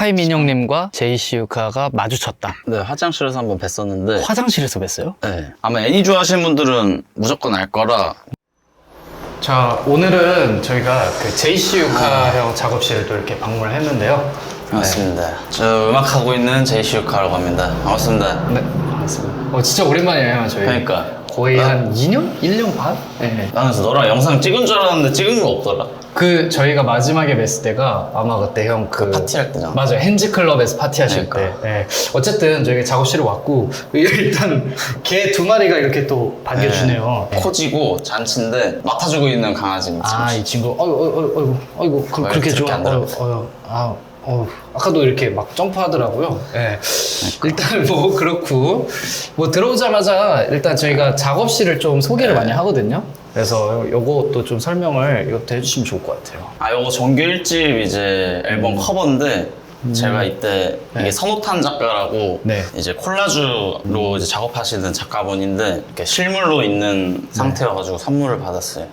스카이 민영님과 제이시우카가 마주쳤다. 네, 화장실에서 한번 뵀었는데. 화장실에서 뵀어요? 네. 아마 애니 좋아하시는 분들은 무조건 알 거라. 자, 오늘은 저희가 그 제이시우카 형 작업실을 또 이렇게 방문을 했는데요. 반갑습니다. 저 음악하고 있는 제이시우카라고 합니다. 반갑습니다. 네, 반갑습니다. 진짜 오랜만이에요, 저희. 그러니까. 거의 한 2년? 1년 반? 네. 나는 그래서 너랑 영상 찍은 줄 알았는데 찍은 거 없더라. 그 저희가 마지막에 뵀을 때가 아마 그때 형 그 파티할 때잖아. 맞아요, 헨즈클럽에서 파티하실 그러니까. 때. 네. 어쨌든 저희가 작업실에 왔고 일단 개 2마리가 이렇게 또 반겨주네요. 네. 코지고 잔치인데 맡아주고 있는 강아지. 이 친구 아이고 그렇게 저렇게 좋아. 안 들어가? 아까도 이렇게 막 점프하더라고요. 네. 일단 뭐 그렇고 뭐 들어오자마자 일단 저희가 작업실을 좀 소개를 많이 하거든요. 그래서 요것도 좀 설명을 이것도 해주시면 좋을 것 같아요. 요거 정규 1집 이제 앨범 커버인데 제가 이때 이게 선호탄 작가라고 네. 이제 콜라주로 이제 작업하시는 작가분인데 이렇게 실물로 있는 상태여가지고 선물을 받았어요.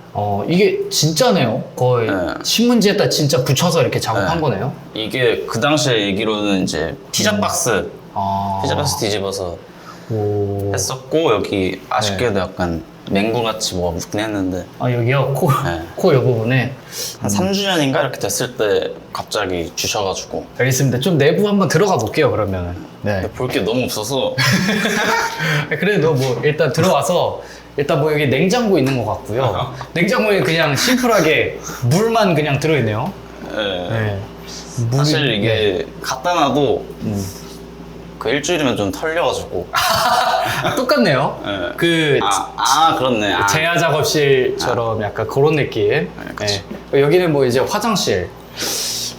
이게 진짜네요. 거의 네. 신문지에다 진짜 붙여서 이렇게 작업한 네. 거네요. 이게 그 당시에 얘기로는 이제 피자 박스 뒤집어서 오. 했었고 여기 아쉽게도 약간 맹구같이 뭐가 묻긴 했는데 여기요? 네. 코 요 부분에. 한 3주년인가 이렇게 됐을 때 갑자기 주셔가지고 알겠습니다. 좀 내부 한번 들어가 볼게요, 그러면. 네. 볼 게 너무 없어서 그래도 뭐 일단 들어와서 일단 뭐 여기 냉장고 있는 것 같고요. 냉장고에 그냥 심플하게 물만 그냥 들어있네요. 네. 네. 사실 이게 갖다 놔도 그 일주일이면 좀 털려가지고 똑같네요. 네. 그 그렇네. 제야 작업실처럼 약간 그런 느낌. 그치. 네. 여기는 뭐 이제 화장실.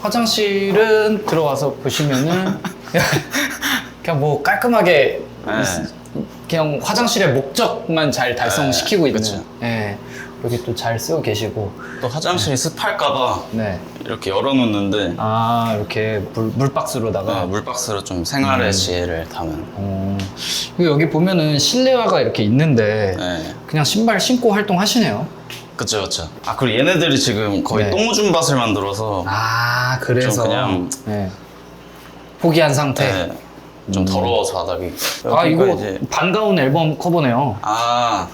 화장실은 들어와서 보시면은 그냥 뭐 깔끔하게 그냥 화장실의 목적만 잘 달성시키고 있는. 그치. 네. 여기 또 잘 쓰고 계시고. 또 화장실이 습할까봐 네. 이렇게 열어놓는데 이렇게 물박스로다가. 물박스로 좀 생활의 지혜를 담은. 그리고 여기 보면은 실내화가 이렇게 있는데 네. 그냥 신발 신고 활동하시네요. 그쵸. 그리고 얘네들이 지금 거의 네. 똥오줌 밭을 만들어서 그래서 좀 그냥 네. 포기한 상태. 네, 좀 더러워서 바닥이. 이거 이제 반가운 앨범 커버네요.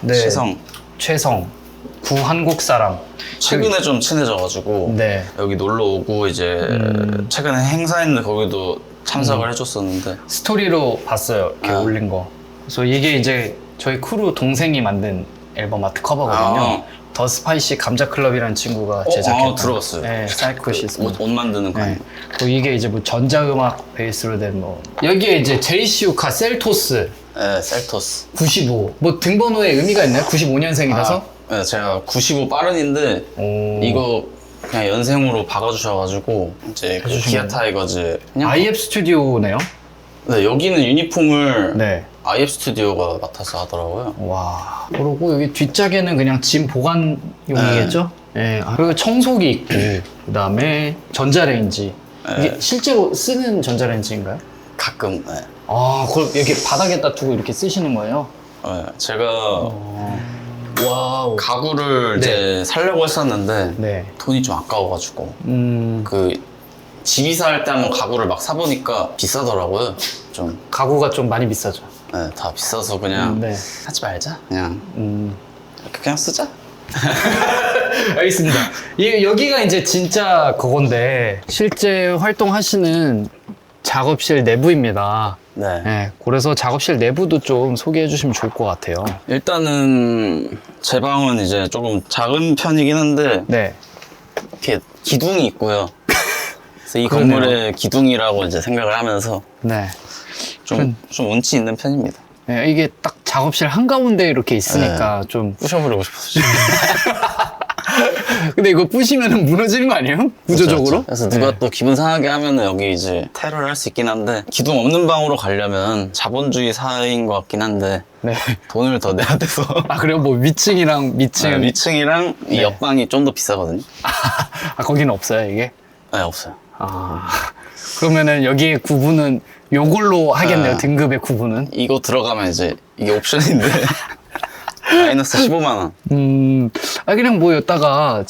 네. 시성. 최성, 구한국 사람. 최근에 좀 친해져가지고 네. 여기 놀러 오고 이제 최근에 행사했는데 거기도 참석을 해줬었는데 스토리로 봤어요. 이렇게 올린 거. 그래서 이게 이제 저희 크루 동생이 만든 앨범 아트 커버거든요. 더 스파이시 감자 클럽이라는 친구가 제작했던. 들어봤어요. 네, 사이코시스. 옷 만드는 거. 네. 또 이게 이제 뭐 전자음악 베이스로 된 뭐. 여기에 이제 제이시우카 셀토스 네, 셀토스. 95. 뭐 등번호에 의미가 있나요? 95년생이라서? 네, 제가 95 빠른인데 이거 그냥 연생으로 박아주셔가지고 이제 그 기아 타이거즈 그냥 IF 스튜디오네요? 네, 여기는 유니폼을 네. IF 스튜디오가 맡아서 하더라고요. 와. 그리고 여기 뒷짝에는 그냥 짐 보관용이겠죠? 네. 그리고 청소기 있고, 그 다음에 전자레인지. 이게 실제로 쓰는 전자레인지인가요? 가끔. 네. 그걸 여기 바닥에다 두고 이렇게 쓰시는 거예요? 네, 제가 와우. 가구를 이제 사려고 했었는데 네. 돈이 좀 아까워가지고 음, 그 집이사 할 때 한번 가구를 막 사보니까 비싸더라고요. 좀 가구가 좀 많이 비싸죠. 네, 다 비싸서 그냥 네. 하지 말자. 그냥 이렇게 그냥 쓰자. 알겠습니다. 여기가 이제 진짜 그건데, 실제 활동하시는 작업실 내부입니다. 네. 네, 그래서 작업실 내부도 좀 소개해 주시면 좋을 것 같아요. 일단은 제 방은 이제 조금 작은 편이긴 한데 네. 이렇게 기둥이 있고요. 그래서 이 그러네요. 건물의 기둥이라고 이제 생각을 하면서 네. 좀 운치 있는 편입니다. 네, 이게 딱 작업실 한가운데 이렇게 있으니까 좀. 부셔버리고 싶어서. 근데 이거 부시면 무너지는 거 아니에요? 구조적으로? 그래서 누가 또 기분 상하게 하면은 여기 이제 테러를 할 수 있긴 한데 기둥 없는 방으로 가려면 자본주의 사회인 것 같긴 한데 네. 돈을 더 내야 돼서 그래요? 뭐 위층이랑 밑층. 위층이랑 이 옆방이 좀 더 비싸거든요. 거기는 없어요, 이게? 네, 없어요. 그러면은 여기에 구분은 요걸로 하겠네요, 등급의 구분은. 이거 들어가면 이제 이게 옵션인데 마이너스 15만 원. 그냥 뭐 여기다가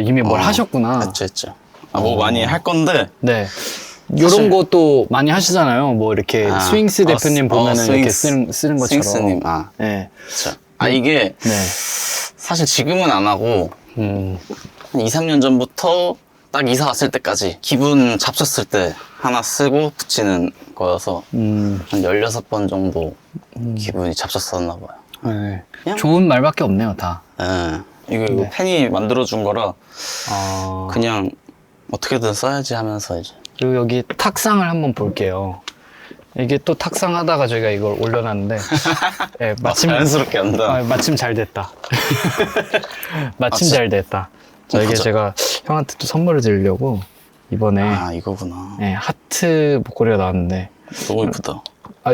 이미 뭘 하셨구나. 했죠. 뭐 많이 할 건데 네. 이런 사실- 것도 많이 하시잖아요. 뭐 이렇게 스윙스 대표님 보면은 이렇게 쓰는 것처럼. 스윙스님, 네. 그쵸. 이게 네. 사실 지금은 안 하고 한 2, 3년 전부터 딱 이사 왔을 때까지 기분 잡쳤을 때 하나 쓰고 붙이는 거여서 한 16번 정도 기분이 잡쳤었나 봐요. 네. 그냥? 좋은 말밖에 없네요, 다. 예. 이거 네. 팬이 만들어준 거라 아. 그냥 어떻게든 써야지 하면서 이제. 그리고 여기 탁상을 한번 볼게요. 이게 또 탁상 하다가 저희가 이걸 올려놨는데, 네, 마침, 자연스럽게 한다. 마침 잘 됐다. 마침 잘 됐다. 자, 이게 보자. 제가 형한테 또 선물을 드리려고 이번에 이거구나. 네, 하트 목걸이가 나왔는데, 너무 이쁘다.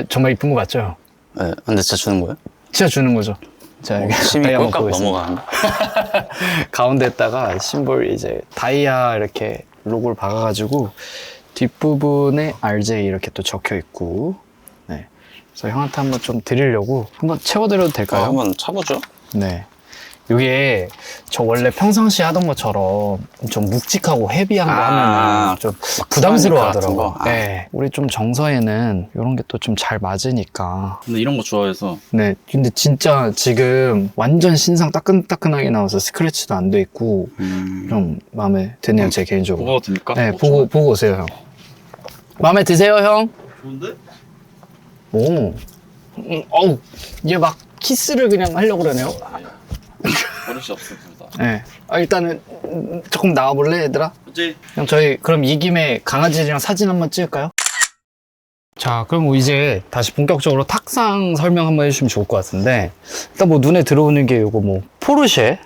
정말 이쁜 거 맞죠? 네. 근데 진짜 주는 거예요? 진짜 주는 거죠. 자, 여기 심이 다이아 꼴깍 먹고 있습니다. 넘어가는데. 가운데에다가 심볼 이제 다이아 이렇게 로고를 박아가지고 뒷부분에 RJ 이렇게 또 적혀 있고, 네. 그래서 형한테 한번 좀 드리려고 한번 채워드려도 될까요? 한번 차보죠. 네. 이게 저 원래 평상시 하던 것처럼 좀 묵직하고 헤비한 거 하면은 좀 부담스러워 같은 하더라고요. 거? 네. 우리 좀 정서에는 이런 게 또 좀 잘 맞으니까. 근데 이런 거 좋아해서. 네. 근데 진짜 지금 완전 신상 따끈따끈하게 나와서 스크래치도 안 돼 있고 좀 마음에 드네요, 제 개인적으로. 뭐가 됩니까? 네, 보고 오세요, 형. 마음에 드세요, 형? 좋은데? 오. 어우, 얘 막 키스를 그냥 하려고 그러네요. 버릇이 없어, 둘 다. 네. 일단은 조금 나와볼래, 얘들아? 그치? 형, 저희 그럼 이 김에 강아지랑 사진 한번 찍을까요? 자, 그럼 이제 다시 본격적으로 탁상 설명 한번 해주시면 좋을 것 같은데, 일단 뭐 눈에 들어오는 게 요거 뭐 포르쉐?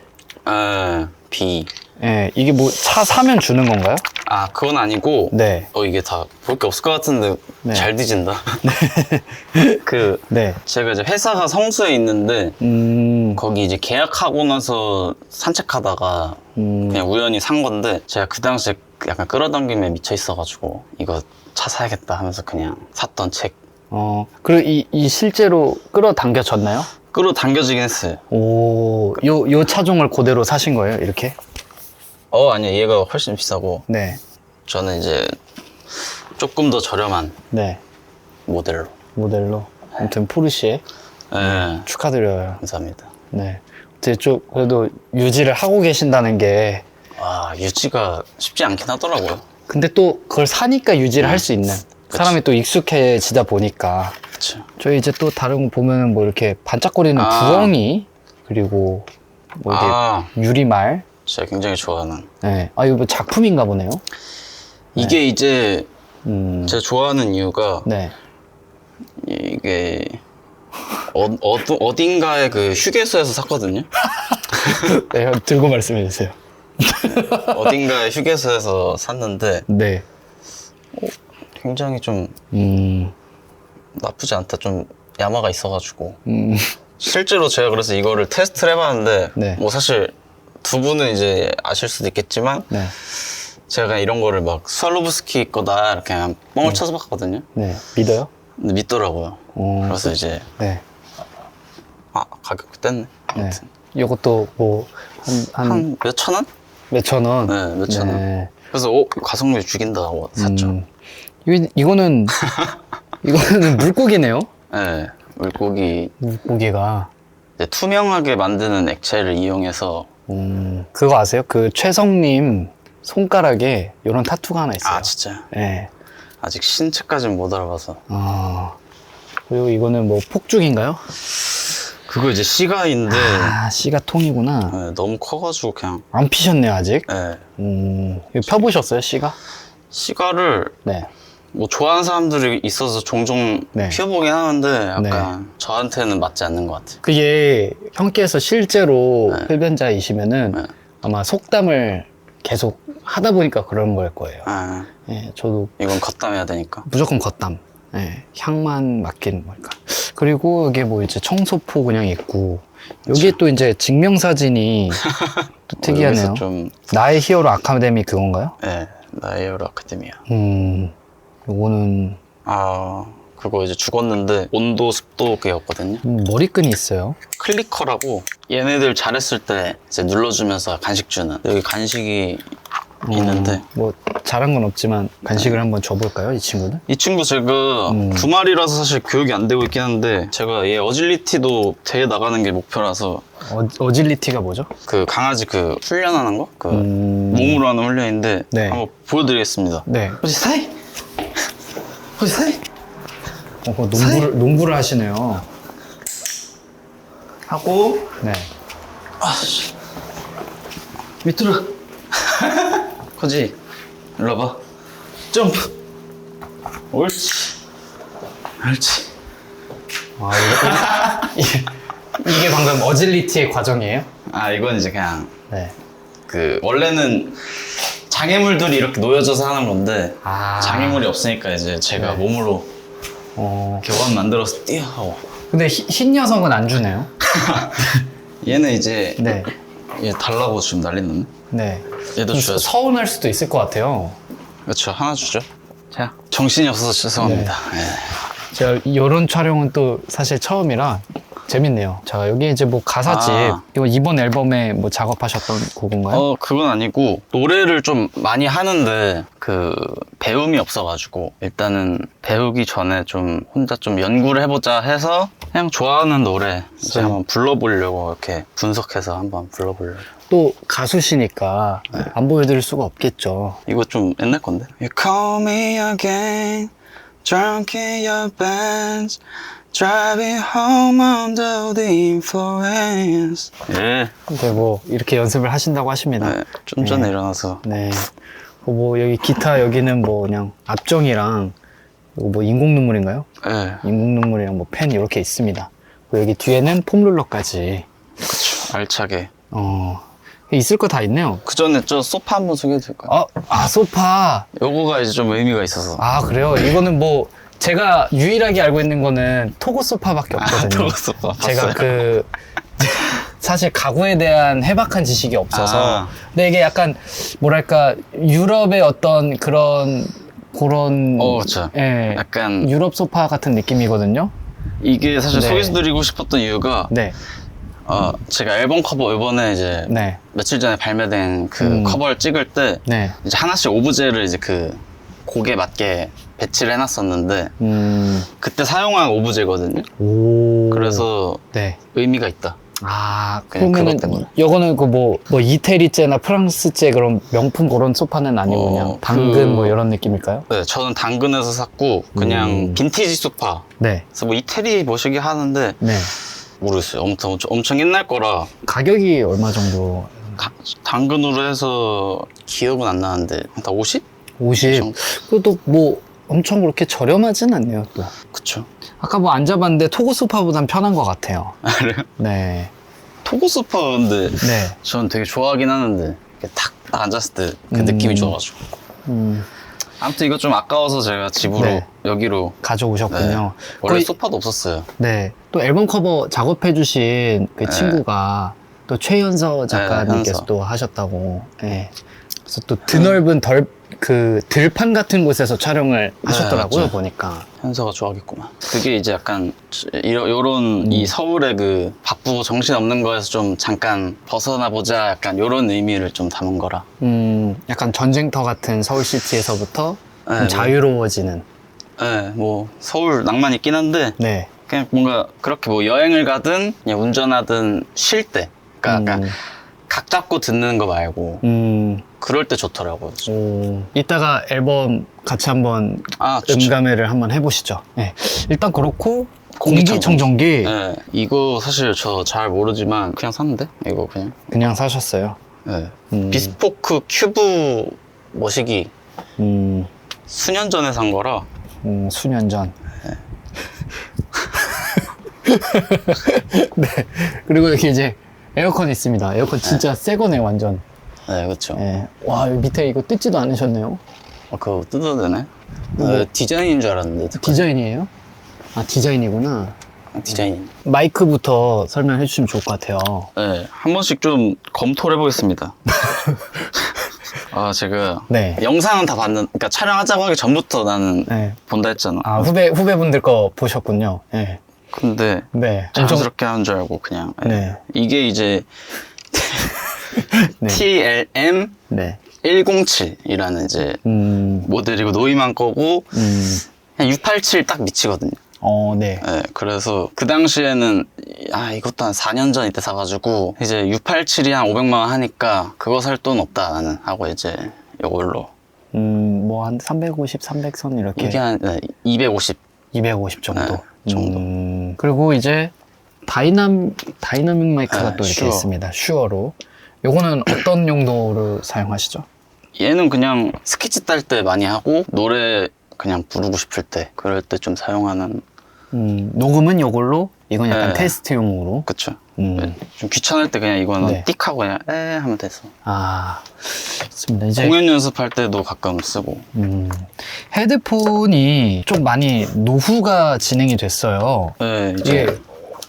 B. 예, 이게 뭐 차 사면 주는 건가요? 그건 아니고. 네. 이게 다 볼 게 없을 것 같은데 네. 잘 뒤진다. 네. 제가 이제 회사가 성수에 있는데 거기 이제 계약하고 나서 산책하다가 그냥 우연히 산 건데 제가 그 당시에 약간 끌어당김에 미쳐 있어가지고 이거 차 사야겠다 하면서 그냥 샀던 책. 그리고 이 실제로 끌어당겨졌나요? 끌어당겨지긴 했어요. 오, 요 차종을 그대로 사신 거예요, 이렇게? 아니요, 얘가 훨씬 비싸고 네. 저는 이제 조금 더 저렴한 네. 모델로. 모델로. 아무튼 포르쉐 네, 축하드려요. 감사합니다. 네. 어떻게 좀 그래도 유지를 하고 계신다는 게, 유지가 쉽지 않긴 하더라고요. 근데 또 그걸 사니까 유지를 할 수 있는. 사람이 또 익숙해지다 보니까. 그쵸. 저희 이제 또 다른 거 보면은 뭐 이렇게 반짝거리는 부엉이, 그리고 뭐 이게 유리말. 제가 굉장히 좋아하는. 네. 이거 뭐 작품인가 보네요. 이게 이제 제가 좋아하는 이유가 네. 이게 어딘가의 그 휴게소에서 샀거든요. 네, 형 들고 말씀해 주세요. 어딘가의 휴게소에서 샀는데 네. 굉장히 좀 나쁘지 않다. 좀 야마가 있어가지고 실제로 제가 그래서 이거를 테스트를 해봤는데 네. 뭐 사실 두 분은 이제 아실 수도 있겠지만 네. 제가 그냥 이런 거를 막 스왈로브스키 거다 이렇게 그냥 뻥을 쳐서 봤거든요. 네. 믿어요? 근데 믿더라고요. 그래서 이제 네. 가격 뗐네. 네. 아무튼 이것도 뭐, 한 한 몇천 원? 몇천 원? 네, 몇천 원. 네. 그래서 가성비 죽인다 하고 샀죠. 이거는 물고기네요? 네, 물고기 물고기가. 이제 투명하게 만드는 액체를 이용해서. 그거 아세요? 그 최성님 손가락에 이런 타투가 하나 있어요. 진짜 네. 아직 신체까지는 못 알아봐서. 그리고 이거는 뭐 폭죽인가요? 그거 이제 시가인데 씨가 통이구나. 네, 너무 커가지고 그냥. 안 피셨네요, 아직. 네. 이거 펴보셨어요, 씨가? 시가를 네. 뭐 좋아하는 사람들이 있어서 종종 네. 피워보긴 하는데 약간 저한테는 맞지 않는 것 같아요. 그게 형께서 실제로 네. 흡연자이시면은 네. 아마 속담을 계속 하다 보니까 그런 걸 거예요. 예, 저도 이건 겉담해야 되니까. 무조건 겉담. 예, 향만 맡기는 거니까. 그리고 이게 뭐 이제 청소포 그냥 있고, 여기에 또 이제 증명사진이 또 특이하네요. 여기서 좀. 나의 히어로 아카데미 그건가요? 네, 나의 히어로 아카데미아. 요거는 그거 이제 죽었는데 온도 습도 그였거든요. 머리끈이 있어요. 클리커라고 얘네들 잘했을 때 이제 눌러주면서 간식 주는. 여기 간식이 있는데 뭐 잘한 건 없지만 간식을 한번 줘볼까요, 이 친구는? 이 친구 제가 두 마리라서 사실 교육이 안 되고 있긴 한데 제가 얘 어질리티도 대회 나가는 게 목표라서 어질리티가 뭐죠? 그 강아지 그 훈련하는 거? 그 몸으로 하는 훈련인데 네. 한번 보여드리겠습니다. 네. 혹시 사이? 혹시 사이? 농구를 하시네요. 하고 네. 밑으로 코지 일로 와봐 점프 옳지 옳지 이게 방금 어질리티의 과정이에요? 아 이건 이제 그냥 네. 그 원래는 장애물들이 이렇게 놓여져서 하는 건데 아. 장애물이 없으니까 이제 제가 네. 몸으로 교관 만들어서 뛰어 하고 근데 흰 녀석은 안 주네요? 얘는 이제 네. 얘 달라고 지금 난리났네. 네. 얘도 좀 줘야죠. 서운할 수도 있을 것 같아요. 그렇죠. 하나 주죠. 자, 정신이 없어서 죄송합니다. 네. 제가 이런 촬영은 또 사실 처음이라 재밌네요. 자, 여기 이제 뭐 가사집. 아. 이거 이번 앨범에 뭐 작업하셨던 곡인가요? 그건 아니고 노래를 좀 많이 하는데 그 배움이 없어가지고 일단은 배우기 전에 좀 혼자 좀 연구를 해보자 해서 그냥 좋아하는 노래 이제 네. 한번 불러보려고 이렇게 분석해서 한번 불러보려고. 또 가수시니까 안 보여드릴 수가 없겠죠. 이거 좀 옛날 건데. You call me again, drunk in your Benz, driving home under the influence. 예. 근데 뭐 이렇게 연습을 하신다고 하십니다. 네, 좀 전에 네. 일어나서. 네. 뭐 여기 기타 여기는 뭐 그냥 앞정이랑 이거 뭐 인공 눈물인가요? 예. 인공 눈물이랑 뭐 펜 이렇게 있습니다. 그리고 여기 뒤에는 폼롤러까지. 그쵸. 알차게. 있을 거 다 있네요. 그 전에 저 소파 한번 소개해도 될까요? 소파. 요거가 이제 좀 의미가 있어서. 아, 그래요? 이거는 뭐 제가 유일하게 알고 있는 거는 토고 소파밖에 없거든요. 토고 소파 제가 봤어요. 사실 가구에 대한 해박한 지식이 없어서. 아. 근데 이게 약간 뭐랄까 유럽의 어떤 그런 그쵸. 예, 약간 유럽 소파 같은 느낌이거든요. 이게 사실 네. 소개해드리고 싶었던 이유가 네, 제가 앨범 커버 이번에 이제 네, 며칠 전에 발매된 그 커버를 찍을 때 네. 이제 하나씩 오브제를 이제 그 곡에 맞게 배치를 해놨었는데 그때 사용한 오브제거든요. 오. 그래서 네. 의미가 있다. 아, 그냥 그러면은 그것 때문에. 요거는 그 뭐 이태리제나 프랑스제 그런 명품 그런 소파는 아니고 그냥 당근 뭐 이런 느낌일까요? 네, 저는 당근에서 샀고 그냥 빈티지 소파. 네, 그래서 뭐 이태리 모시기 하는데 네. 모르겠어요. 엄청 옛날 거라 가격이 얼마 정도? 당근으로 해서 기억은 안 나는데 한 50? 50. 그래도 뭐 엄청 그렇게 저렴하진 않네요, 또. 그쵸. 아까 뭐 앉아봤는데 토고 소파보단 편한 것 같아요. 아, 그래요? 네. 토고 소파 근데 네. 저는 되게 좋아하긴 하는데 이렇게 딱 앉았을 때 그 느낌이 좋아가지고 아무튼 이거 좀 아까워서 제가 집으로 네. 여기로 가져오셨군요. 원래 거의- 소파도 없었어요. 네. 또 앨범 커버 작업해주신 그 친구가 또 최연서 작가님께서 현서. 또 하셨다고. 네. 그래서 또 드넓은 들판 같은 곳에서 촬영을 하셨더라고요, 맞죠. 보니까. 현서가 좋아하겠구만. 그게 이제 약간 요런 이 서울의 그 바쁘고 정신없는 거에서 좀 잠깐 벗어나 보자 약간 요런 의미를 좀 담은 거라. 약간 전쟁터 같은 서울시티에서부터 좀 네, 자유로워지는. 네, 뭐 서울 낭만 있긴 한데 네. 그냥 뭔가 그렇게 뭐 여행을 가든 그냥 운전하든 쉴 때 그러니까 약간 각 잡고 듣는 거 말고 그럴 때 좋더라고요. 이따가 앨범 같이 한번 아, 좋죠. 음감회를 한번 해보시죠. 네. 일단 그렇고 공기청정기. 공기청정기 네, 이거 사실 저 잘 모르지만 그냥 샀는데 이거 그냥 그냥 사셨어요. 네. 비스포크 큐브 머시기 수년 전에 산 거라 수년 전. 네. 그리고 여기 이제 에어컨 있습니다. 에어컨 진짜 새 거네, 완전. 네 그렇죠. 네. 와, 여기 밑에 이거 뜯지도 않으셨네요. 그거 뜯어도 되나요? 뭐? 디자인인 줄 알았는데 디자인이에요? 아, 디자인이구나. 디자인. 마이크부터 설명해 주시면 좋을 것 같아요. 네, 한 번씩 좀 검토를 해보겠습니다. 제가 네. 영상은 다 그러니까 촬영하자고 하기 전부터 나는 네. 본다 했잖아. 아, 후배분들 거 보셨군요. 네. 근데 네. 자연스럽게 하는 줄 알고 그냥 네. 이게 이제 네. TLM 네. 107이라는 이제 모델이고 노이만 거고 그냥 687 딱 미치거든요. 네. 네, 그래서 그 당시에는 이것도 한 4년 전 이때 사가지고 이제 687이 한 500만 원 하니까 그거 살 돈 없다 나는 하고 이제 이걸로 뭐 한 350, 300선 이렇게. 이게 한 250 250 정도. 네, 정도. 그리고 이제 다이나믹 마이크가 또 이렇게 슈어. 있습니다. 슈어로. 요거는 어떤 용도로 사용하시죠? 얘는 그냥 스케치 딸 때 많이 하고 노래 그냥 부르고 싶을 때 그럴 때 좀 사용하는. 녹음은 요걸로, 이건 약간 네. 테스트용으로. 그쵸. 좀 귀찮을 때 그냥 이거는 네. 띡 하고 그냥 하면 돼서. 좋습니다. 이제 공연 연습할 때도 가끔 쓰고. 헤드폰이 좀 많이 노후가 진행이 됐어요. 네, 이게 이제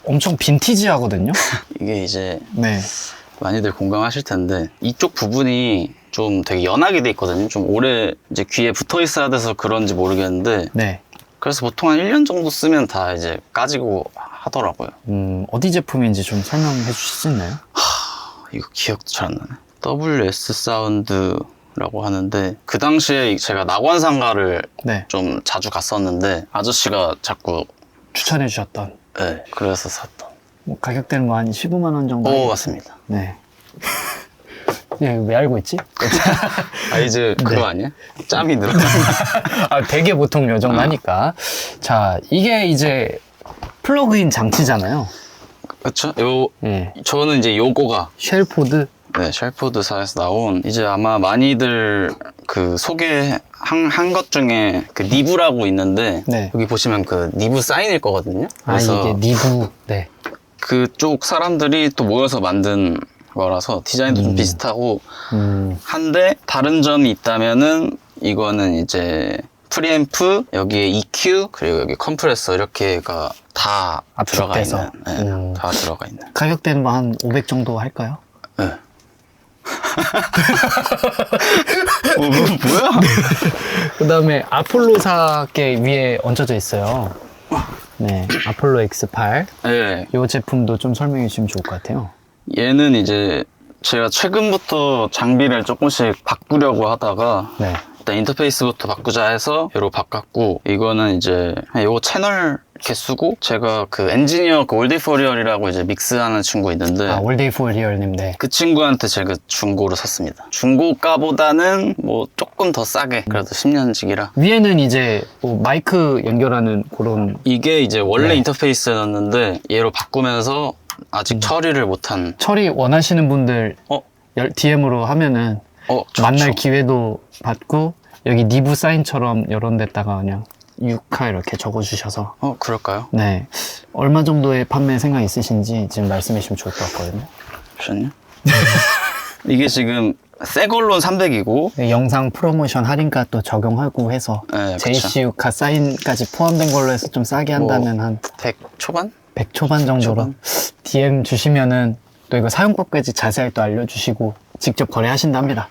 엄청 빈티지하거든요. 이게 이제 네. 많이들 공감하실 텐데 이쪽 부분이 좀 되게 연하게 돼 있거든요. 좀 오래 이제 귀에 붙어 있어야 돼서 그런지 모르겠는데 네. 그래서 보통 한 1년 정도 쓰면 다 이제 까지고 하더라고요. 어디 제품인지 좀 설명해 주실 수 있나요? 이거 기억도 잘 안 나네. WS 사운드라고 하는데 그 당시에 제가 낙원상가를 네. 좀 자주 갔었는데 아저씨가 자꾸 추천해 주셨던. 그래서 샀던. 뭐 가격대는 뭐 한 15만 원 정도. 오, 맞습니다. 네. 왜 알고 있지? 이제 그거 아니야? 짬이 늘어. 되게 보통 요 정도 하니까. 자, 이게 이제 플러그인 장치잖아요. 그쵸? 네. 저는 이제 요거가 쉘포드. 네, 쉘포드사에서 나온 이제 아마 많이들 그 소개한 것 중에 그 니브라고 있는데 네. 여기 보시면 그 니브 사인일 거거든요. 그래서 이게 니브. 네. 그쪽 사람들이 또 모여서 만든 거라서 디자인도 좀 비슷하고 한데 다른 점이 있다면은 이거는 이제 프리앰프, 여기에 EQ, 그리고 여기 컴프레서 이렇게가 다 들어가 압축돼서. 있는. 다 들어가 있는. 가격대는 뭐 한 500 정도 할까요? 네. 뭐야? 그 다음에 아폴로사께 위에 얹어져 있어요. 네. 아폴로 X8. 네. 이 제품도 좀 설명해 주시면 좋을 것 같아요. 얘는 이제 제가 최근부터 장비를 조금씩 바꾸려고 하다가 네. 일단 인터페이스부터 바꾸자 해서 얘로 바꿨고 이거는 이제 그냥 요거 채널 이렇게 쓰고 제가 그 엔지니어 그 올데이 포리얼이라고 이제 믹스하는 친구 있는데 올데이 포 리얼님. 네. 그 친구한테 제가 중고로 샀습니다. 중고가보다는 뭐 조금 더 싸게 그래도 10년직이라 위에는 이제 뭐 마이크 연결하는 그런. 이게 이제 원래 네. 인터페이스였는데 얘로 바꾸면서 아직 처리를 못한 처리 원하시는 분들 DM으로 하면은 좋죠. 만날 기회도 받고, 여기 니브 사인처럼 이런 데다가 그냥 6화 이렇게 적어주셔서. 그럴까요? 네. 얼마 정도의 판매 생각 있으신지 지금 말씀해 주시면 좋을 것 같거든요. 잠시만요. 이게 지금 새 걸로는 300이고 네, 영상 프로모션 할인가 또 적용하고 해서 네, JCU카 사인까지 포함된 걸로 해서 좀 싸게 한다면 한 100 초반? 100 초반 정도로 초반? DM 주시면은 또 이거 사용법까지 자세하게 또 알려주시고 직접 거래하신답니다.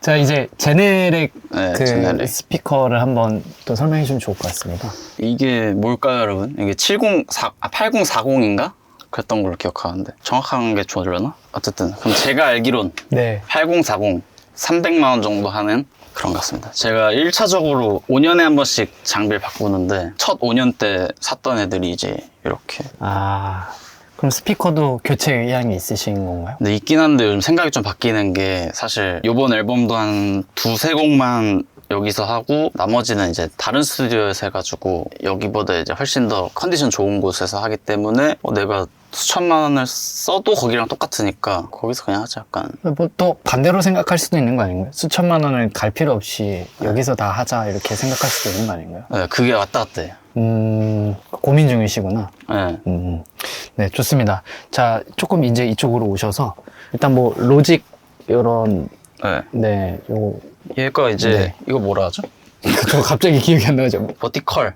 자 이제 제네렉 제네렉. 스피커를 한번 또 설명해 주시면 좋을 것 같습니다. 이게 뭘까요, 여러분? 이게 8040인가? 그랬던 걸로 기억하는데 정확한 게 좋으려나? 어쨌든 그럼 제가 알기론 네. 8040 300만 원 정도 하는 그런 것 같습니다. 제가 1차적으로 5년에 한 번씩 장비를 바꾸는데 첫 5년 때 샀던 애들이 이제 이렇게 그럼 스피커도 교체 의향이 있으신 건가요? 근데 있긴 한데 요즘 생각이 좀 바뀌는 게 사실 요번 앨범도 한 두세 곡만 여기서 하고 나머지는 이제 다른 스튜디오에서 해가지고 여기보다 이제 훨씬 더 컨디션 좋은 곳에서 하기 때문에 내가 수천만 원을 써도 거기랑 똑같으니까 거기서 그냥 하자 약간. 뭐 또 반대로 생각할 수도 있는 거 아닌가요? 수천만 원을 갈 필요 없이 여기서 다 하자 이렇게 생각할 수도 있는 거 아닌가요? 네, 그게 왔다 갔다 해요. 고민 중이시구나. 네. 네, 좋습니다. 자, 조금 이제 이쪽으로 오셔서 일단 뭐 로직 이런 네, 요거 얘가 이제 네. 이거 뭐라 하죠? 저 갑자기 기억이 안 나죠. 버티컬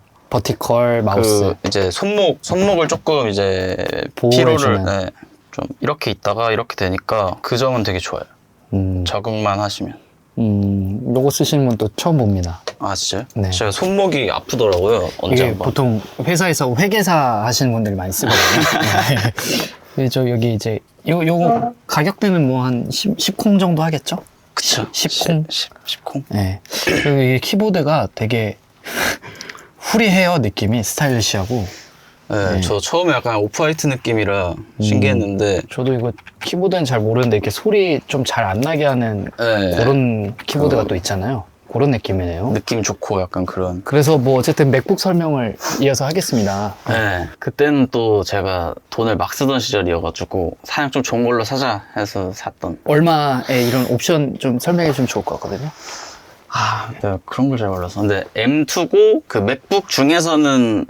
마우스. 이제 손목을 조금 이제 보호해주는. 피로를 좀 이렇게 있다가 이렇게 되니까 그 점은 되게 좋아요. 적응만 하시면. 요거 쓰시는 분 또 처음 봅니다. 아 진짜요? 네. 제가 손목이 아프더라고요. 언제 이게 한번. 보통 회사에서 회계사 하시는 분들이 많이 쓰거든요. 네. 저 여기 이제 요거 가격대는 뭐 한 10콩 정도 하겠죠? 그쵸. 10콩? 10콩? 네. 그리고 이 키보드가 되게 후리해요, 느낌이. 스타일리시하고. 네, 저 처음에 약간 오프화이트 느낌이라 신기했는데 저도 이거 키보드는 잘 모르는데 이렇게 소리 좀 잘 안 나게 하는 네. 그런 키보드가 또 있잖아요. 그런 느낌이네요. 느낌 좋고 약간 그런. 그래서 뭐 어쨌든 맥북 설명을 이어서 하겠습니다. 네. 그때는 또 제가 돈을 막 쓰던 시절이어가지고 사양 좀 좋은 걸로 사자 해서 샀던. 얼마에 이런 옵션 좀 설명해 주면 좋을 것 같거든요. 내가 그런 걸 잘 몰라서. 근데 M2고 그 맥북 중에서는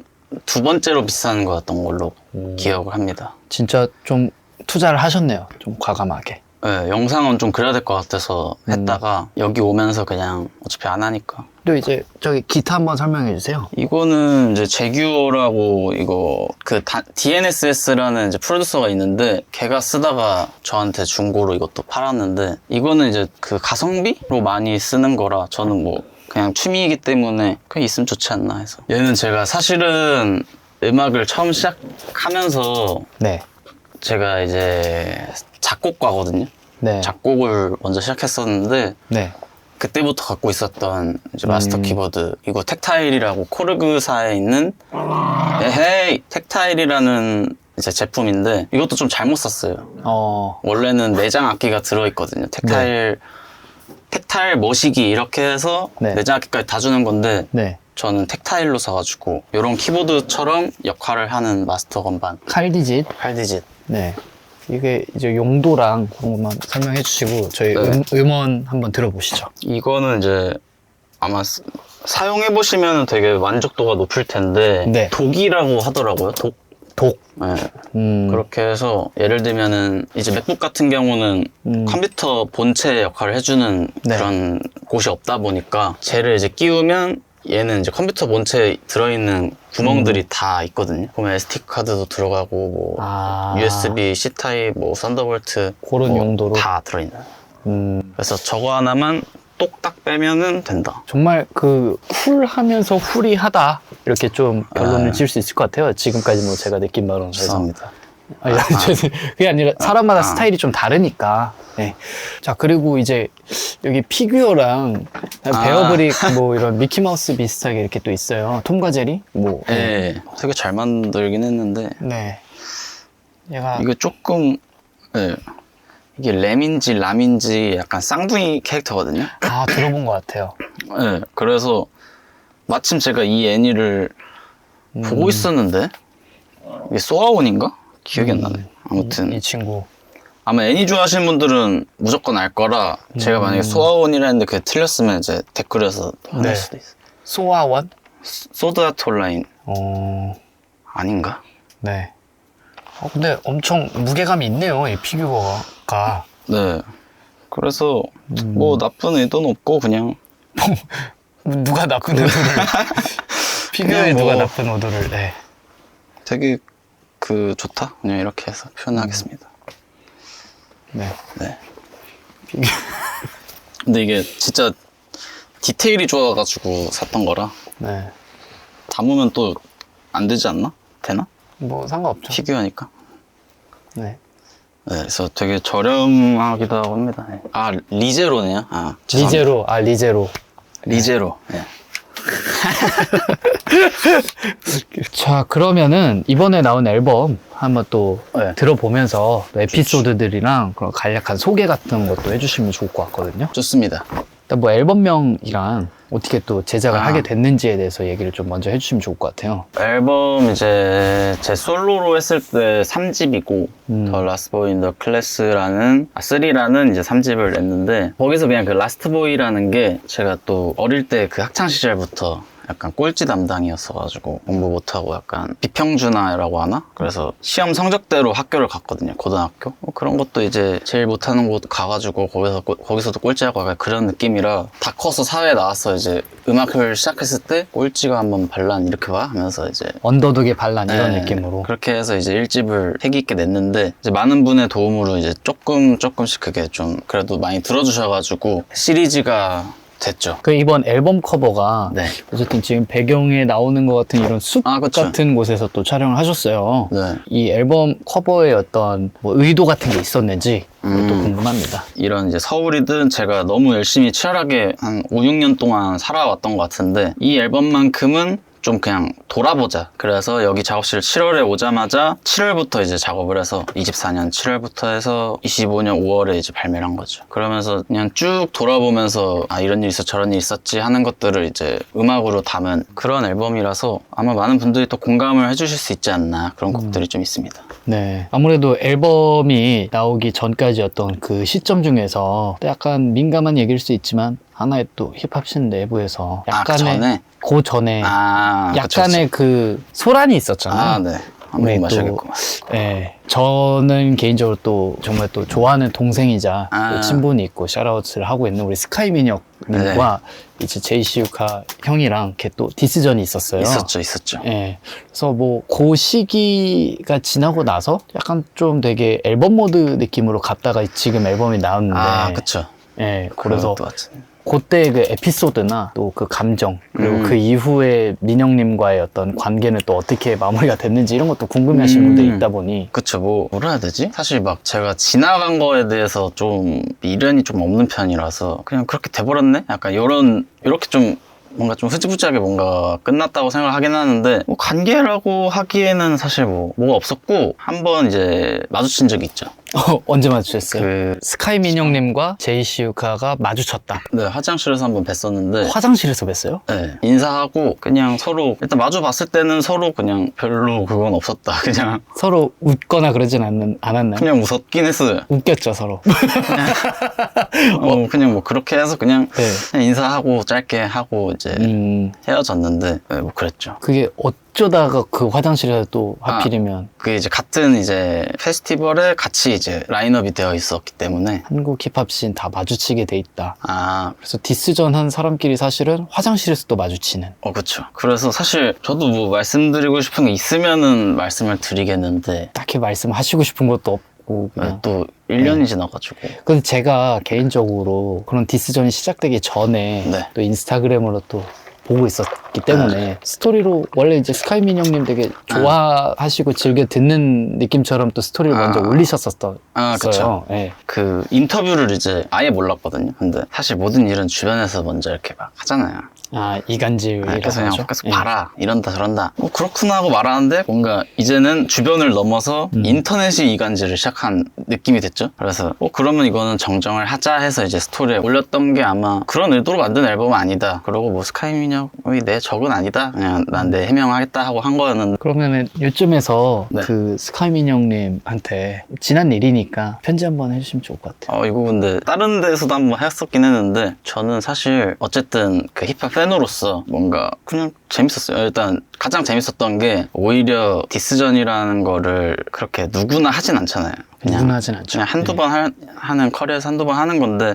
두 번째로 비싼 거였던 걸로 기억을 합니다. 진짜 좀 투자를 하셨네요. 좀 과감하게. 네, 영상은 좀 그래야 될 것 같아서 했다가 여기 오면서 그냥 어차피 안 하니까. 또 이제 저기 기타 한번 설명해 주세요. 이거는 이제 제규어라고 이거 그 DNSS라는 이제 프로듀서가 있는데 걔가 쓰다가 저한테 중고로 이것도 팔았는데 이거는 이제 그 가성비로 많이 쓰는 거라 저는 뭐 그냥 취미이기 때문에 그냥 있으면 좋지 않나 해서. 얘는 제가 사실은 음악을 처음 시작하면서 네. 제가 이제 작곡가거든요. 네. 작곡을 먼저 시작했었는데 네. 그때부터 갖고 있었던 이제 마스터 키보드 이거 텍타일이라고 코르그사에 있는 에헤이 텍타일이라는 이제 제품인데 이것도 좀 잘못 샀어요. 원래는 내장 악기가 들어있거든요. 텍타일 머시기 이렇게 해서 네. 내장 악기까지 다 주는 건데 네. 저는 텍타일로 사가지고 이런 키보드처럼 역할을 하는 마스터 건반 칼디짓. 8디짓. 네. 이게 이제 용도랑 그런 것만 설명해 주시고 저희 네. 음원 한번 들어보시죠. 이거는 이제 아마 사용해 보시면 되게 만족도가 높을 텐데 네. 독이라고 하더라고요. 독. 네. 그렇게 해서 예를 들면은 이제 맥북 같은 경우는 컴퓨터 본체 역할을 해주는 네. 그런 곳이 없다 보니까 쟤를 이제 끼우면 얘는 이제 컴퓨터 본체에 들어있는 구멍들이 다 있거든요. 보면 SD 카드도 들어가고 뭐 USB C 타입, 뭐 썬더볼트 그런 뭐 용도로 다 들어있는. 그래서 저거 하나만 똑딱 빼면은 된다. 정말 그 쿨하면서 후리하다 이렇게 좀 결론을 네. 지을 수 있을 것 같아요. 지금까지 뭐 제가 느낀 바로는. 죄송합니다. 아니, 그게 아니라 사람마다 스타일이 좀 다르니까. 네. 자, 그리고 이제 여기 피규어랑 베어브릭 뭐 이런 미키마우스 비슷하게 이렇게 또 있어요. 톰과 제리? 뭐. 네, 되게 잘 만들긴 했는데 네. 얘가 이거 조금 이게 램인지 람인지 약간 쌍둥이 캐릭터거든요. 들어본 것 같아요. 네, 그래서 마침 제가 이 애니를 보고 있었는데 이게 소아온인가? 기억이 안 나네. 아무튼 이 친구. 아마 애니 좋아하시는 분들은 무조건 알 거라 제가 만약에 소아온이라 했는데 그게 틀렸으면 이제 댓글에서 화낼 수도 있어요. 소아원? 소드 아트 온라인 아닌가? 네. 근데 엄청 무게감이 있네요, 이 피규어가. 네. 그래서 뭐 나쁜 의도는 없고 그냥 누가 나쁜 의도를 피규어에 그냥 뭐 누가 나쁜 의도를. 네. 되게 그 좋다 그냥 이렇게 해서 표현하겠습니다. 네. 네. 근데 이게 진짜 디테일이 좋아가지고 샀던 거라 네. 담으면 또 안 되지 않나? 되나? 뭐 상관없죠. 피규어니까. 네. 네, 그래서 되게 저렴하기도 하고 합니다. 네. 리제로네요. 리제로. 리제로. 리제로. 네. 자, 그러면은 이번에 나온 앨범 한번 또 네. 들어보면서 또 에피소드들이랑 그런 간략한 소개 같은 것도 해주시면 좋을 것 같거든요. 좋습니다. 일단 뭐 앨범명이랑 어떻게 또 제작을 하게 됐는지에 대해서 얘기를 좀 먼저 해주시면 좋을 것 같아요. 앨범 이제 제 솔로로 했을 때 3집이고 더 라스트 보이 인 더 클래스라는 3라는 이제 3집을 냈는데 거기서 그냥 그 라스트 보이라는 게 제가 또 어릴 때 그 학창 시절부터 약간 꼴찌 담당이었어가지고 공부 못하고 약간 비평준화라고 하나? 그래서 시험 성적대로 학교를 갔거든요. 고등학교. 뭐 그런 것도 이제 제일 못하는 곳 가가지고 거기서도 꼴찌하고 약간 그런 느낌이라 다 커서 사회에 나와서 이제 음악을 시작했을 때 꼴찌가 한번 반란 이렇게 봐? 하면서 이제 언더독의 반란 이런 네, 느낌으로. 그렇게 해서 이제 1집을 패기 있게 냈는데 이제 많은 분의 도움으로 이제 조금씩 그게 좀 그래도 많이 들어주셔가지고 시리즈가 됐죠. 그 이번 앨범 커버가 네. 어쨌든 지금 배경에 나오는 것 같은 이런 숲 그쵸. 같은 곳에서 또 촬영을 하셨어요. 네. 이 앨범 커버에 어떤 뭐 의도 같은 게 있었는지 그것도 궁금합니다. 이런 이제 서울이든 제가 너무 열심히 치열하게 한 5, 6년 동안 살아왔던 것 같은데 이 앨범만큼은 좀 그냥 돌아보자. 그래서 여기 작업실 7월에 오자마자 7월부터 이제 작업을 해서 24년 7월부터 해서 25년 5월에 이제 발매를 한 거죠. 그러면서 그냥 쭉 돌아보면서 이런 일 있었 저런 일 있었지 하는 것들을 이제 음악으로 담은 그런 앨범이라서 아마 많은 분들이 또 공감을 해주실 수 있지 않나 그런 곡들이 좀 있습니다. 네. 아무래도 앨범이 나오기 전까지였던 그 시점 중에서 약간 민감한 얘기일 수 있지만 하나의 또 힙합씬 내부에서 약간의 그 전에 약간의 그 소란이 있었잖아요. 네. 한번 마셔야겠구만. 네. 저는 개인적으로 또 정말 또 좋아하는 동생이자 또 친분이 있고 샤라웃을 하고 있는 우리 스카이민혁님과 이제 제이시우카 형이랑 이렇게 또 디스전이 있었어요. 있었죠. 네. 그래서 뭐 그 시기가 지나고 나서 약간 좀 되게 앨범 모드 느낌으로 갔다가 지금 앨범이 나왔는데. 그쵸. 네. 그래서 그것도 맞습니다. 그때 그 에피소드나 또 그 감정 그리고 그 이후에 민영님과의 어떤 관계는 또 어떻게 마무리가 됐는지 이런 것도 궁금해하시는 분들이 있다 보니 그쵸. 뭐라 해야 되지? 사실 막 제가 지나간 거에 대해서 좀 미련이 좀 없는 편이라서 그냥 그렇게 돼버렸네? 약간 이렇게 좀 뭔가 좀 흐지부지하게 뭔가 끝났다고 생각하긴 하는데 뭐 관계라고 하기에는 사실 뭐가 없었고 한번 이제 마주친 적이 있죠. 언제 마주쳤어요? 스카이민영님과 제이시우카가 마주쳤다. 네, 화장실에서 한번 뵀었는데 화장실에서 뵀어요? 네, 인사하고 그냥 서로 일단 마주 봤을 때는 서로 그냥 별로 그건 없었다. 그냥 서로 웃거나 그러진 않았나요? 그냥 웃었긴 했어요. 웃겼죠 서로. 그냥 뭐 그렇게 해서 그냥 네. 인사하고 짧게 하고 이제 헤어졌는데 뭐 그랬죠. 그게 어쩌다가 그 화장실에서 또 하필이면 그게 이제 같은 이제 페스티벌에 같이 이제 라인업이 되어 있었기 때문에 한국 힙합씬 다 마주치게 돼 있다. 그래서 디스전 한 사람끼리 사실은 화장실에서 또 마주치는. 그쵸. 그래서 사실 저도 뭐 말씀드리고 싶은 게 있으면은 말씀을 드리겠는데 딱히 말씀하시고 싶은 것도 없고 그냥. 또 1년이 지나가지고. 근데 제가 개인적으로 그런 디스전이 시작되기 전에 또 인스타그램으로 또 보고 있었기 때문에 스토리로 원래 이제 스카이민영님 되게 좋아하시고 즐겨 듣는 느낌처럼 또 스토리를 먼저 올리셨었어요. 그쵸. 네. 그 인터뷰를 이제 아예 몰랐거든요. 근데 사실 모든 일은 주변에서 먼저 이렇게 막 하잖아요. 이간질이라고 그래서 그냥 하죠? 계속 봐라 이런다 저런다 뭐 그렇구나 하고 말하는데 뭔가 이제는 주변을 넘어서 인터넷이 이간질을 시작한 느낌이 됐죠. 그래서 그러면 이거는 정정을 하자 해서 이제 스토리에 올렸던 게 아마 그런 의도로 만든 앨범은 아니다. 그러고 뭐 스카이민혁이 내 적은 아니다. 그냥 난 내 해명하겠다 하고 한 거였는데 그러면은 요쯤에서 그 스카이민영님한테 지난 일이니까 편지 한번 해주시면 좋을 것 같아요. 이거 근데 다른 데서도 한번 했었긴 했는데 저는 사실 어쨌든 그 힙합 팬으로서 뭔가 그냥 재밌었어요. 일단 가장 재밌었던 게 오히려 디스전이라는 거를 그렇게 누구나 하진 않잖아요. 누구나 하진 않죠. 그냥 한두 번 하는 커리어에서 한두 번 하는 건데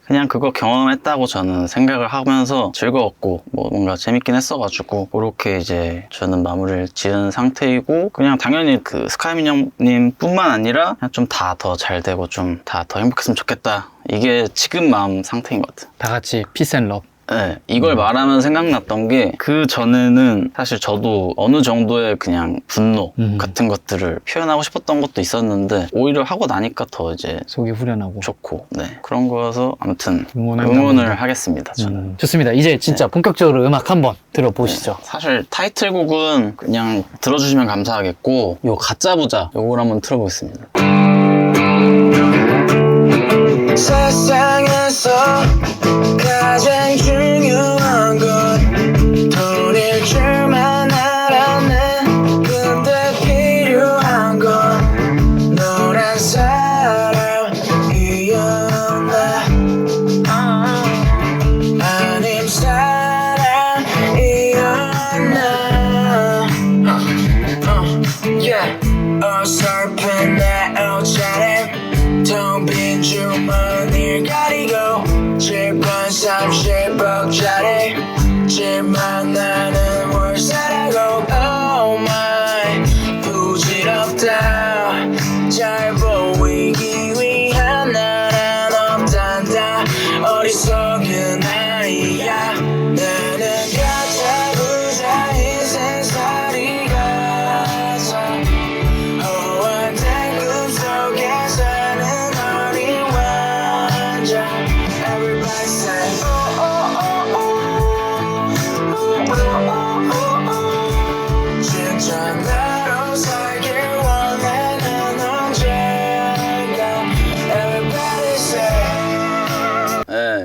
그냥 그거 경험했다고 저는 생각을 하면서 즐거웠고 뭐 뭔가 재밌긴 했어가지고 그렇게 이제 저는 마무리를 지은 상태이고 그냥 당연히 그 스카이민영님 뿐만 아니라 그냥 좀 다 더 잘 되고 좀 다 더 행복했으면 좋겠다. 이게 지금 마음 상태인 것 같아요. 다 같이 피스 앤 러브. 네, 이걸 말하면 생각났던 게 그 전에는 사실 저도 어느 정도의 그냥 분노 같은 것들을 표현하고 싶었던 것도 있었는데 오히려 하고 나니까 더 이제 속이 후련하고 좋고 그런 거여서 아무튼 응원을 응원을 하겠습니다. 저는. 좋습니다. 이제 진짜 본격적으로 음악 한번 들어보시죠. 사실 타이틀곡은 그냥 들어주시면 감사하겠고 요 가짜부자 요걸 한번 틀어보겠습니다. 세상에서 가장 중요한 건 돈일 줄만 알았네. 근데 필요한 건 너란 사람이었나 아님 사랑이었나 어설픈 내 옷차림 텅빈 주머니를 가리고 7번 30억짜리 집만 나는 월세라고 Oh my 부질없다 잘 보이기 위한 나란 없단다 어리석은 아이 진짜 나로 살길 원하는 언제가 Everybody say 네.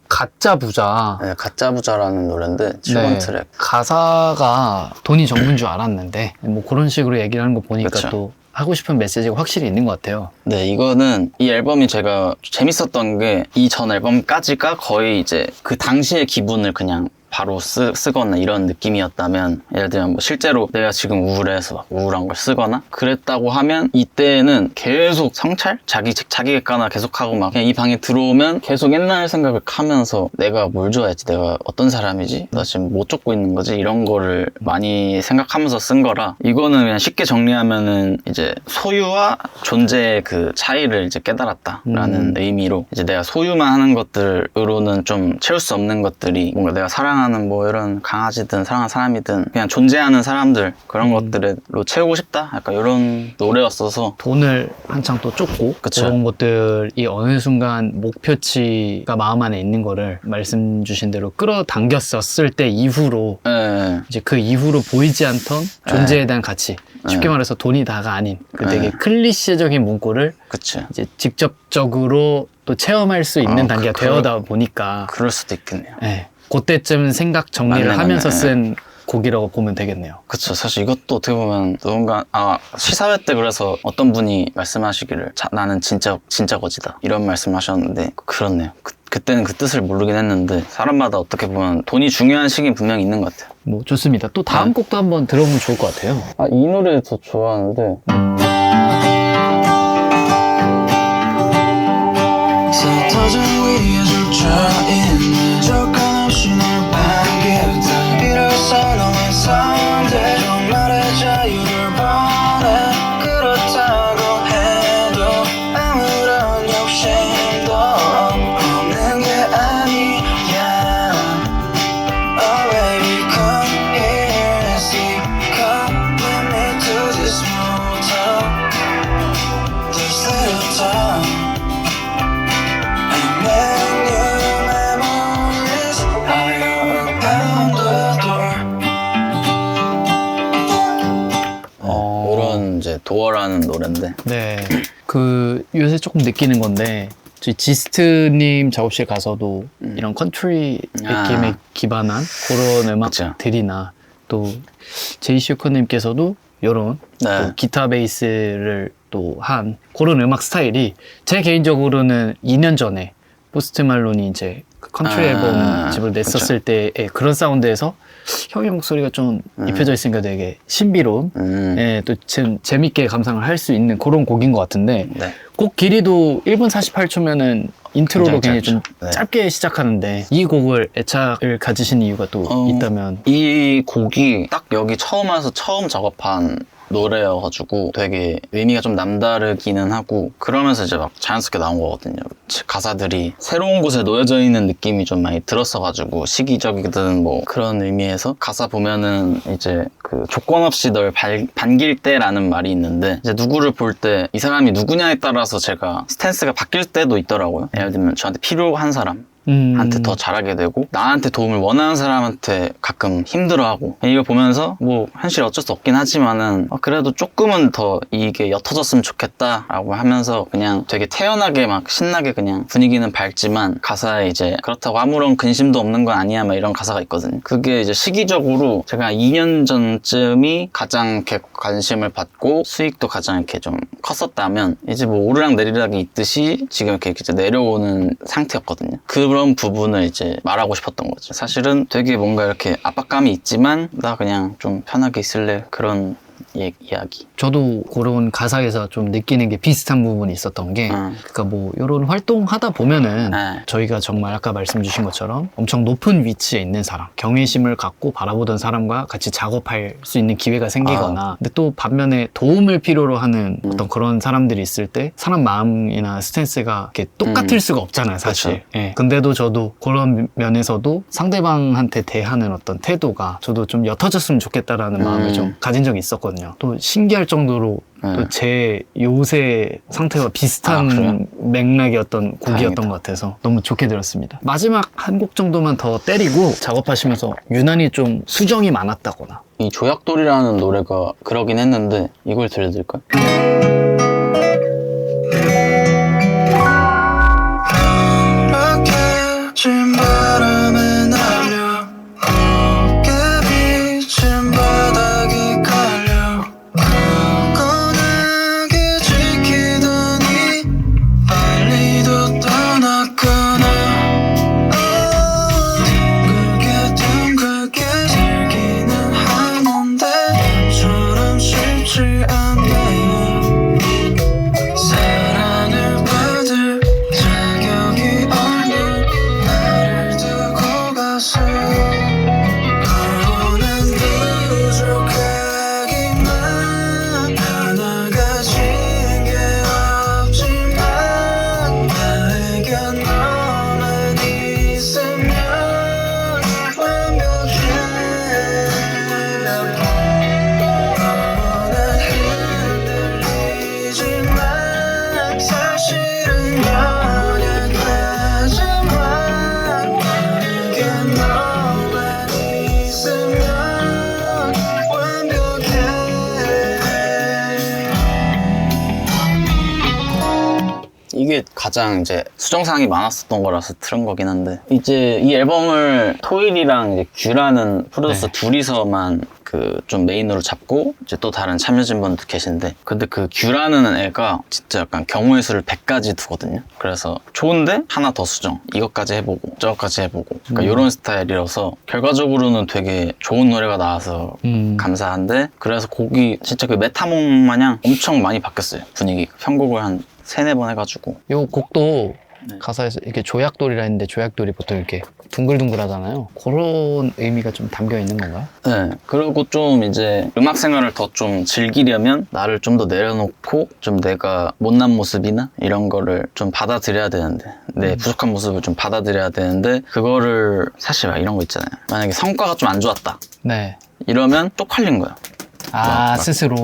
가짜 부자. 네, 가짜 부자라는 노래인데 7번 트랙. 가사가 돈이 전부인 줄 알았는데 뭐 그런 식으로 얘기를 하는 거 보니까 그쵸. 또 하고 싶은 메시지가 확실히 있는 것 같아요. 네, 이거는 이 앨범이 제가 재밌었던 게 이 전 앨범까지가 거의 이제 그 당시의 기분을 그냥 바로 쓰거나 이런 느낌이었다면, 예를 들면 뭐 실제로 내가 지금 우울해서 막 우울한 걸 쓰거나 그랬다고 하면, 이때는 계속 성찰? 자기 객관화 계속하고 막 그냥 이 방에 들어오면 계속 옛날 생각을 하면서 내가 뭘 좋아했지? 내가 어떤 사람이지? 나 지금 뭐 쫓고 있는 거지? 이런 거를 많이 생각하면서 쓴 거라, 이거는 그냥 쉽게 정리하면은 이제 소유와 존재의 그 차이를 이제 깨달았다라는 의미로, 이제 내가 소유만 하는 것들으로는 좀 채울 수 없는 것들이, 뭔가 내가 사랑하는 뭐 이런 강아지든 사랑하는 사람이든 그냥 존재하는 사람들, 그런 것들로 채우고 싶다? 약간 이런 노래였어서. 돈을 한창 또 쫓고 그쵸. 그런 것들이 어느 순간 목표치가 마음 안에 있는 거를 말씀 주신 대로 끌어당겼었을 때 이후로 예, 이제 그 이후로 보이지 않던 존재에 대한 가치, 쉽게 말해서 돈이 다가 아닌 그 되게 클리셰적인 문구를 그치. 이제 직접적으로 또 체험할 수 있는 단계가 되어다 보니까 그럴 수도 있겠네요. 네, 그때쯤 생각 정리를 맞네, 하면서 맞네. 쓴 곡이라고 보면 되겠네요. 그쵸. 사실 이것도 어떻게 보면 누군가, 시사회 때 그래서 어떤 분이 말씀하시기를 나는 진짜 거지다, 이런 말씀을 하셨는데, 그렇네요. 그때는 그 뜻을 모르긴 했는데, 사람마다 어떻게 보면 돈이 중요한 시기는 분명히 있는 것 같아요. 뭐 좋습니다. 또 다음 곡도 한번 들어보면 좋을 것 같아요. 이 노래 더 좋아하는데. 서터진 위에 줄쳐있는 조건 없이 널 반겼다. 비로소 너의 선택 정말의 자유를 원해. 그렇다고 해도 아무런 욕심도 없는 게 아니야. Oh baby come here and see, come with me to this motel, this little town. And when your memories are around the door. 이런 이제 도어라는 노래인데. 네. 그 요새 조금 느끼는 건데, 저희 지스트님 작업실 가서도 이런 컨트리 느낌에 기반한 그런 음악들이나, 또 제이슈커님께서도 이런 네. 또 기타 베이스를 또 한 그런 음악 스타일이, 제 개인적으로는 2년 전에 포스트 말론이 이제 그 컨트리 앨범 집을 냈었을 때의 그런 사운드에서 형의 목소리가 좀 입혀져 있으니까 되게 신비로운, 예, 또 재밌게 감상을 할 수 있는 그런 곡인 것 같은데, 네. 곡 길이도 1분 48초면은 인트로로 굉장히 좀 네. 짧게 시작하는데, 이 곡을 애착을 가지신 이유가 또 있다면? 이 곡이 딱 여기 처음 와서 처음 작업한 노래여가지고 되게 의미가 좀 남다르기는 하고, 그러면서 이제 막 자연스럽게 나온 거거든요. 가사들이 새로운 곳에 놓여져 있는 느낌이 좀 많이 들었어가지고, 시기적이든 뭐 그런 의미에서 가사 보면은 이제 그 조건 없이 널 반길 때라는 말이 있는데, 이제 누구를 볼 때 이 사람이 누구냐에 따라서 제가 스탠스가 바뀔 때도 있더라고요. 예를 들면 저한테 필요한 사람 한테 더 잘하게 되고, 나한테 도움을 원하는 사람한테 가끔 힘들어하고, 이거 보면서 뭐 현실 어쩔 수 없긴 하지만은 그래도 조금은 더 이게 옅어졌으면 좋겠다라고 하면서 그냥 되게 태연하게 막 신나게 그냥 분위기는 밝지만, 가사에 이제 그렇다고 아무런 근심도 없는 건 아니야 막 이런 가사가 있거든요. 그게 이제 시기적으로 제가 2년 전쯤이 가장 이렇게 관심을 받고 수익도 가장 이렇게 좀 컸었다면, 이제 뭐 오르락 내리락이 있듯이 지금 이렇게 이제 내려오는 상태였거든요. 그런 부분을 이제 말하고 싶었던 거죠. 사실은 되게 뭔가 이렇게 압박감이 있지만 나 그냥 좀 편하게 있을래, 그런 이야기. 저도 그런 가사에서 좀 느끼는 게 비슷한 부분이 있었던 게, 그러니까 뭐 이런 활동하다 보면은 저희가 정말 아까 말씀 주신 것처럼 엄청 높은 위치에 있는 사람, 경외심을 갖고 바라보던 사람과 같이 작업할 수 있는 기회가 생기거나, 근데 또 반면에 도움을 필요로 하는 어떤 그런 사람들이 있을 때 사람 마음이나 스탠스가 이렇게 똑같을 수가 없잖아요, 사실. 예. 근데도 저도 그런 면에서도 상대방한테 대하는 어떤 태도가 저도 좀 옅어졌으면 좋겠다라는 마음을 좀 가진 적이 있었거든요. 들었거든요. 또 신기할 정도로 또 제 요새 상태와 비슷한 맥락의 어떤 곡이었던 다행이다. 것 같아서 너무 좋게 들었습니다. 마지막 한 곡 정도만 더 때리고 작업하시면서 유난히 좀 수정이 많았다거나. 이 조약돌이라는 노래가 그러긴 했는데 이걸 들려드릴까요? rak해진 바람에 날려 어깨 비친 바닥에 깔려 꺼나게 지키더니 빨리도 떠났구나 둥글게 살기는 하는데 처럼 쉽지 않네 사랑을 받을 자격이 없는 나를 두고 가서 너는 부족하기만 하나 가진 게 없지만 나에겐 너만 있으면 완벽해 난 흔들리지만 사실은 연약하지만 나에겐 너만 있으면 완벽해 이게 가장 이제 수정사항이 많았었던 거라서 틀은 거긴 한데 이제 이 앨범을 토일이랑 이제 규라는 프로듀서 둘이서만 그 좀 메인으로 잡고 이제 또 다른 참여진 분도 계신데 근데 그 규라는 애가 진짜 약간 경우의 수를 100가지 두거든요. 그래서 좋은데 하나 더 수정 이것까지 해보고 저것까지 해보고 그러니까 이런 스타일이라서 결과적으로는 되게 좋은 노래가 나와서 감사한데 그래서 곡이 진짜 그 메타몽 마냥 엄청 많이 바뀌었어요. 분위기 편곡을 한 3-4번 해가지고 이 곡도 가사에서 이렇게 조약돌이라 했는데 조약돌이 보통 이렇게 둥글둥글하잖아요. 그런 의미가 좀 담겨 있는 건가요? 네. 그리고 좀 이제 음악 생활을 더 좀 즐기려면 나를 좀 더 내려놓고 좀 내가 못난 모습이나 이런 거를 좀 받아들여야 되는데 내 부족한 모습을 좀 받아들여야 되는데 그거를 사실 막 이런 거 있잖아요. 만약에 성과가 좀 안 좋았다. 네. 이러면 쪽팔린 거예요. 스스로.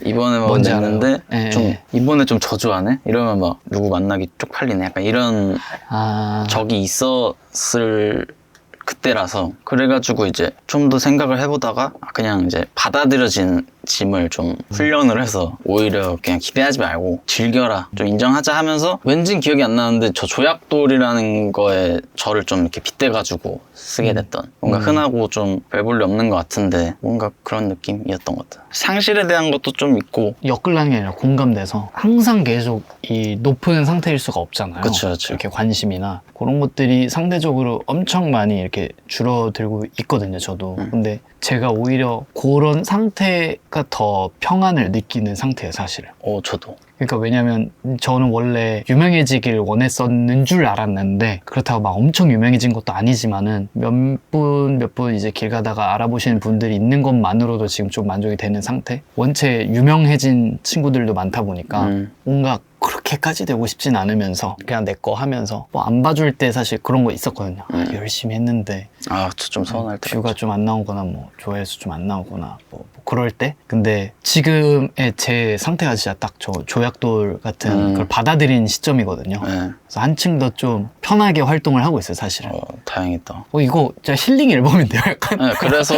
이번에 뭐 뭔지 냈는데 알아요. 좀 예. 이번에 좀 저조하네? 이러면 막 누구 만나기 쪽팔리네. 약간 이런 아, 적이 있었을 그때라서 그래가지고 이제 좀 더 생각을 해보다가 그냥 이제 받아들여진 짐을 좀 훈련을 해서 오히려 그냥 기대하지 말고 즐겨라 좀 인정하자 하면서 왠지 기억이 안 나는데 저 조약돌이라는 거에 저를 좀 이렇게 빗대가지고 쓰게 됐던 뭔가 흔하고 좀 별 볼일 없는 것 같은데 뭔가 그런 느낌이었던 것 같아요. 상실에 대한 것도 좀 있고 엮으려는 게 아니라 공감돼서 항상 계속 이 높은 상태일 수가 없잖아요. 그쵸, 그쵸. 이렇게 관심이나 그런 것들이 상대적으로 엄청 많이 이렇게 줄어들고 있거든요, 저도. 근데 제가 오히려 그런 상태가 더 평안을 느끼는 상태예요, 사실은. 저도 그러니까 왜냐면 저는 원래 유명해지길 원했었는 줄 알았는데 그렇다고 막 엄청 유명해진 것도 아니지만은 몇 분 이제 길 가다가 알아보시는 분들이 있는 것만으로도 지금 좀 만족이 되는 상태? 원체 유명해진 친구들도 많다 보니까 뭔가 그렇게까지 되고 싶진 않으면서 그냥 내 거 하면서 뭐 안 봐줄 때 사실 그런 거 있었거든요. 열심히 했는데 저 좀 서운할 때 뷰가 좀 안 나오거나 뭐 조회수 좀 안 나오거나 뭐 그럴 때 근데 지금의 제 상태가 진짜 딱 저 조약돌 같은 걸 받아들인 시점이거든요. 네. 그래서 한층 더 좀 편하게 활동을 하고 있어요, 사실은. 다행이다. 이거 진짜 힐링 앨범인데요, 약간. 네, 그래서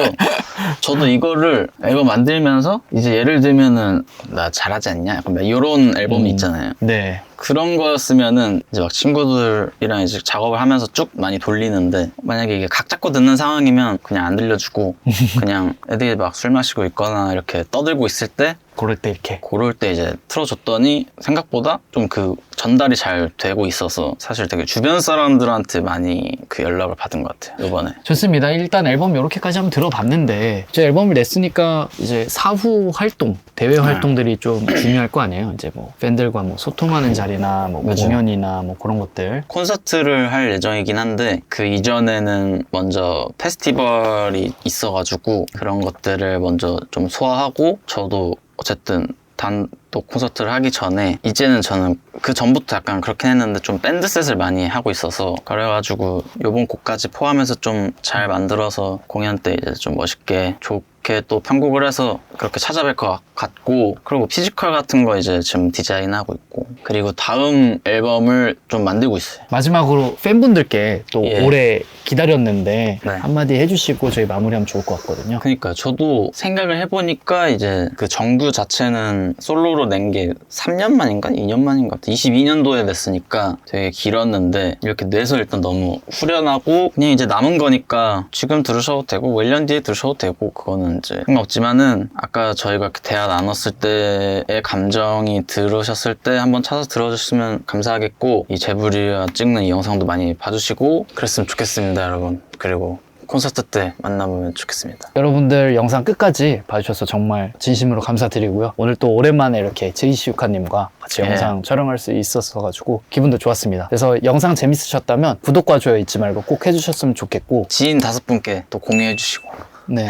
저도 이거를 앨범 만들면서 이제 예를 들면은 나 잘하지 않냐? 약간 막 이런 앨범이 있잖아요. 네. 그런 거였으면은 이제 막 친구들이랑 이제 작업을 하면서 쭉 많이 돌리는데 만약에 이게 각 잡고 듣는 상황이면 그냥 안 들려주고 그냥 애들이 막 술 마시고 있거나 이렇게 떠들고 있을 때 그럴 때 이렇게. 그럴 때 이제 틀어줬더니 생각보다 좀 그 전달이 잘 되고 있어서 사실 되게 주변 사람들한테 많이 그 연락을 받은 것 같아요, 이번에. 좋습니다. 일단 앨범 이렇게까지 한번 들어봤는데 이제 앨범을 냈으니까 이제 사후 활동, 대외 활동들이 좀 중요할 거 아니에요. 이제 뭐 팬들과 뭐 소통하는 자리나 뭐 맞아요. 공연이나 뭐 그런 것들. 콘서트를 할 예정이긴 한데 그 이전에는 먼저 페스티벌이 있어가지고 그런 것들을 먼저 좀 소화하고 저도 어쨌든 단독 콘서트를 하기 전에 이제는 저는 그 전부터 약간 그렇긴 했는데 좀 밴드셋을 많이 하고 있어서 그래가지고 요번 곡까지 포함해서 좀 잘 만들어서 공연 때 이제 좀 멋있게 좋게 그렇게 또 편곡을 해서 그렇게 찾아뵐 것 같고, 그리고 피지컬 같은 거 이제 지금 디자인하고 있고, 그리고 다음 앨범을 좀 만들고 있어요. 마지막으로 팬분들께 또 예. 오래 기다렸는데 네. 한마디 해주시고 저희 마무리하면 좋을 것 같거든요. 그러니까 저도 생각을 해보니까 이제 그 정규 자체는 솔로로 낸 게 3년 만인가? 2년 만인 것 같아. 22년도에 냈으니까 되게 길었는데 이렇게 내서 일단 너무 후련하고, 그냥 이제 남은 거니까 지금 들으셔도 되고 뭐 1년 뒤에 들으셔도 되고 그거는 이제 상관없지만은, 아까 저희가 이렇게 대화 나눴을 때의 감정이 들으셨을 때 한번 찾아서 들어주시면 감사하겠고, 이 제부리와 찍는 이 영상도 많이 봐주시고 그랬으면 좋겠습니다, 여러분. 그리고 콘서트 때 만나보면 좋겠습니다. 여러분들 영상 끝까지 봐주셔서 정말 진심으로 감사드리고요. 오늘 또 오랜만에 이렇게 제이시우카님과 같이 예. 영상 촬영할 수 있었어가지고 기분도 좋았습니다. 그래서 영상 재밌으셨다면 구독과 좋아요 잊지 말고 꼭 해주셨으면 좋겠고, 지인 5분께 또 공유해주시고. 네.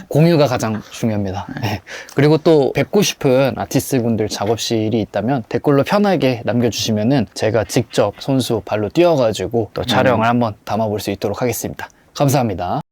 공유가 가장 중요합니다. 네. 그리고 또 뵙고 싶은 아티스트 분들 작업실이 있다면 댓글로 편하게 남겨주시면은 제가 직접 손수 발로 뛰어가지고 또 촬영을 한번 담아볼 수 있도록 하겠습니다. 감사합니다.